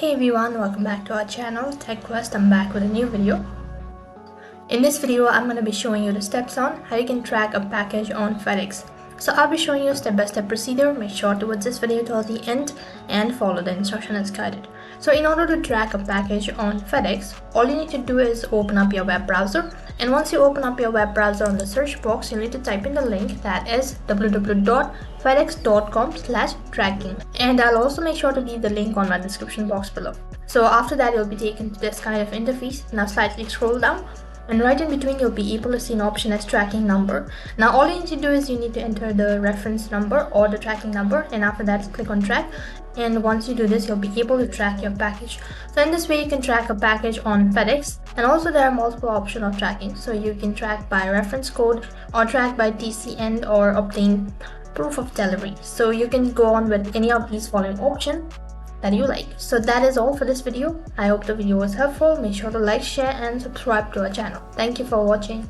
Hey everyone, welcome back to our channel TechQuest. I'm back with a new video. In this video, I'm going to be showing you the steps on how you can track a package on Fedex. So I'll be showing you a step-by-step procedure. Make sure to watch this video till the end and follow the instruction as guided. So in order to track a package on Fedex, all you need to do is open up your web browser. And once you open up your web browser, on the search box, you need to type in the link that is www.fedex.com/tracking. And I'll also make sure to leave the link on my description box below. So after that, you'll be taken to this kind of interface. Now slightly scroll down. And right in between, you'll be able to see an option as tracking number. Now all you need to do is you need to enter the reference number or the tracking number, and after that click on track. And once you do this, you'll be able to track your package. So in this way, you can track a package on Fedex. And also there are multiple options of tracking. So you can track by reference code or track by TCN or obtain proof of delivery. So you can go on with any of these following options that you like. So that is all for this video. I hope the video was helpful. Make sure to like, share and subscribe to our channel. Thank you for watching.